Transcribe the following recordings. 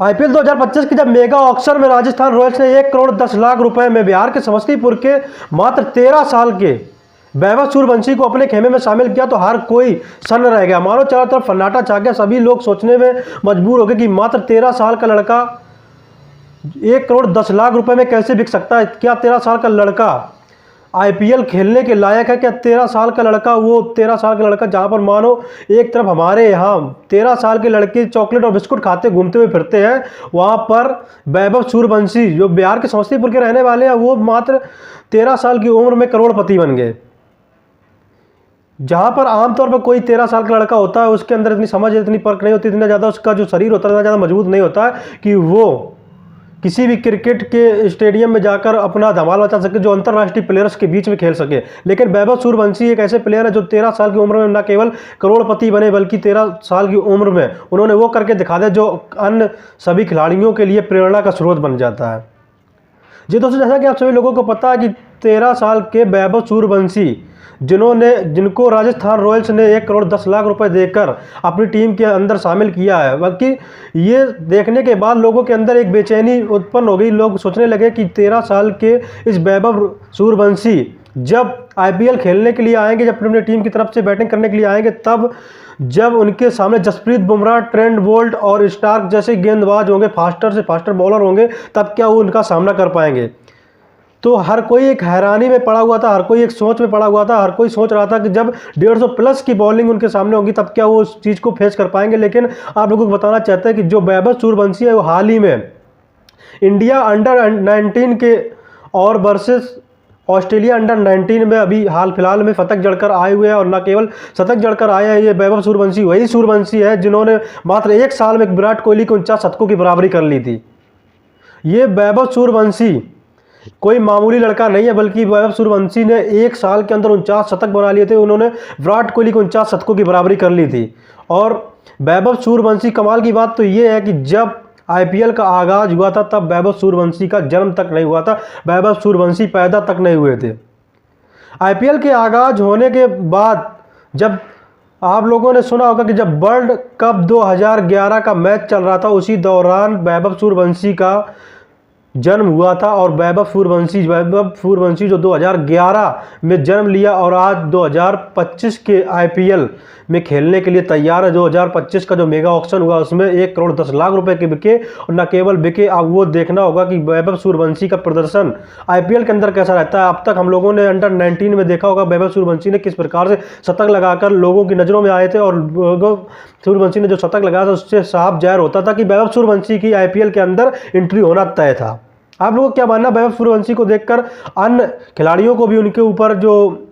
IPL 2025 की जब mega auction में राजस्थान रॉयल्स ने 1 करोड़ 10 लाख रुपए में बिहार के समस्तीपुर के मात्र 13 साल के वैभव सूर्यवंशी को अपने खेमे में शामिल किया तो हर कोई सन्न रह गया। मानो चारों तरफ सन्नाटा छा गया। सभी लोग सोचने में मजबूर हो गए कि मात्र 13 साल का लड़का 1 करोड़ 10 लाख रुपए में कैसे बिक सकता है। क्या 13 साल का लड़का आईपीएल खेलने के लायक है? क्या 13 साल का लड़का, वो 13 साल का लड़का जहां पर मानो एक तरफ हमारे यहाँ 13 साल के लड़के चॉकलेट और बिस्कुट खाते घूमते हुए फिरते हैं, वहां पर वैभव सूर्यवंशी जो बिहार के समस्तीपुर के रहने वाले हैं, वो मात्र 13 साल की उम्र में करोड़पति बन गए। जहां पर आमतौर पर कोई 13 साल का लड़का होता है, उसके अंदर इतनी समझ, इतनी परख नहीं होती, इतना ज़्यादा उसका जो शरीर होता है इतना ज़्यादा मजबूत नहीं होता है कि वो किसी भी क्रिकेट के स्टेडियम में जाकर अपना धमाल मचा सके, जो अंतर्राष्ट्रीय प्लेयर्स के बीच में खेल सके। लेकिन वैभव सूर्यवंशी एक ऐसे प्लेयर है जो 13 साल की उम्र में न केवल करोड़पति बने बल्कि 13 साल की उम्र में उन्होंने वो करके दिखा दिया जो अन्य सभी खिलाड़ियों के लिए प्रेरणा का स्रोत बन जाता है। जी दोस्तों, जैसा कि आप सभी लोगों को पता है कि 13 साल के वैभव सूर्यवंशी जिनको राजस्थान रॉयल्स ने 1 करोड़ 10 लाख रुपए देकर अपनी टीम के अंदर शामिल किया है, बल्कि ये देखने के बाद लोगों के अंदर एक बेचैनी उत्पन्न हो गई। लोग सोचने लगे कि 13 साल के इस वैभव सूर्यवंशी जब आईपीएल खेलने के लिए आएंगे, जब अपनी टीम की तरफ से बैटिंग करने के लिए आएंगे, तब जब उनके सामने जसप्रीत बुमराह, ट्रेंट बोल्ट और स्टार्क जैसे गेंदबाज होंगे, फास्टर से फास्टर बॉलर होंगे, तब क्या वो उनका सामना कर पाएंगे। तो हर कोई एक हैरानी में पड़ा हुआ था, हर कोई एक सोच में पड़ा हुआ था, हर कोई सोच रहा था कि जब 150 प्लस की बॉलिंग उनके सामने होगी तब क्या वो उस चीज़ को फेस कर पाएंगे। लेकिन आप लोगों को बताना चाहते हैं कि जो वैभव सूर्यवंशी है वो हाल ही में इंडिया अंडर 19 के और वर्सेस ऑस्ट्रेलिया अंडर 19 में अभी हाल फिलहाल में शतक जड़कर आए हुए हैं। और न केवल शतक जड़कर आए हैं, ये वैभव सूर्यवंशी वही सूर्यवंशी है जिन्होंने मात्र 1 साल में विराट कोहली के 49 शतकों की बराबरी कर ली थी। ये वैभव सूर्यवंशी कोई मामूली लड़का नहीं है, बल्कि वैभव सूर्यवंशी ने 1 साल के अंदर 49 शतक बना लिए थे। उन्होंने विराट कोहली को 49 शतकों की बराबरी कर ली थी। और वैभव सूर्यवंशी, कमाल की बात तो ये है कि जब आईपीएल का आगाज हुआ था तब वैभव सूर्यवंशी का जन्म तक नहीं हुआ था, वैभव सूर्यवंशी पैदा तक नहीं हुए थे। आईपीएल के आगाज होने के बाद जब आप लोगों ने सुना होगा कि जब वर्ल्ड कप 2011 का मैच चल रहा था, उसी दौरान वैभव सूर्यवंशी का जन्म हुआ था। और वैभव सूर्यवंशी जो 2011 में जन्म लिया और आज 2025 के आईपीएल में खेलने के लिए तैयार है। 2025 का जो मेगा ऑक्शन हुआ उसमें 1 करोड़ 10 लाख रुपए के बिके। और न केवल बिके, अब वो देखना होगा कि वैभव सूर्यवंशी का प्रदर्शन आईपीएल के अंदर कैसा रहता है। अब तक हम लोगों ने अंडर 19 में देखा होगा वैभव सूर्यवंशी ने किस प्रकार से शतक लगाकर लोगों की नज़रों में आए थे। और वैभव सूर्यवंशी ने जो शतक लगाया था उससे साफ जाहिर होता था कि वैभव सूर्यवंशी की आईपीएल के अंदर एंट्री होना तय था। आप लोगों को क्या मानना वैभव सूर्यवंशी को देखकर? अन्य खिलाड़ियों को भी उनके ऊपर जो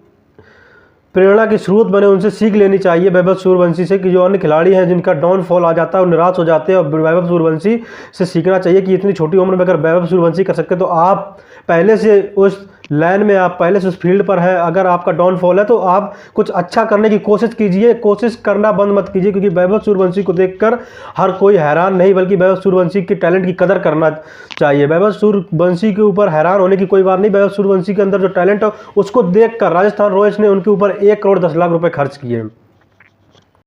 प्रेरणा के स्रोत बने उनसे सीख लेनी चाहिए वैभव सूर्यवंशी से, कि जो अन्य खिलाड़ी हैं जिनका डाउनफॉल आ जाता है वो निराश हो जाते हैं, और वैभव सूर्यवंशी से सीखना चाहिए कि इतनी छोटी उम्र में अगर वैभव सूर्यवंशी कर सकते तो आप पहले से उस लाइन में, आप पहले से उस फील्ड पर हैं। अगर आपका डाउनफॉल है तो आप कुछ अच्छा करने की कोशिश कीजिए, कोशिश करना बंद मत कीजिए, क्योंकि वैभव सूर्यवंशी को देखकर हर कोई हैरान नहीं बल्कि वैभव सूर्यवंशी के टैलेंट की कदर करना चाहिए। वैभव सूर्यवंशी के ऊपर हैरान होने की कोई बात नहीं। वैभव सूर्यवंशी के अंदर जो टैलेंट है उसको देखकर राजस्थान रॉयल्स ने उनके ऊपर 1 करोड़ 10 लाख रुपए खर्च किए।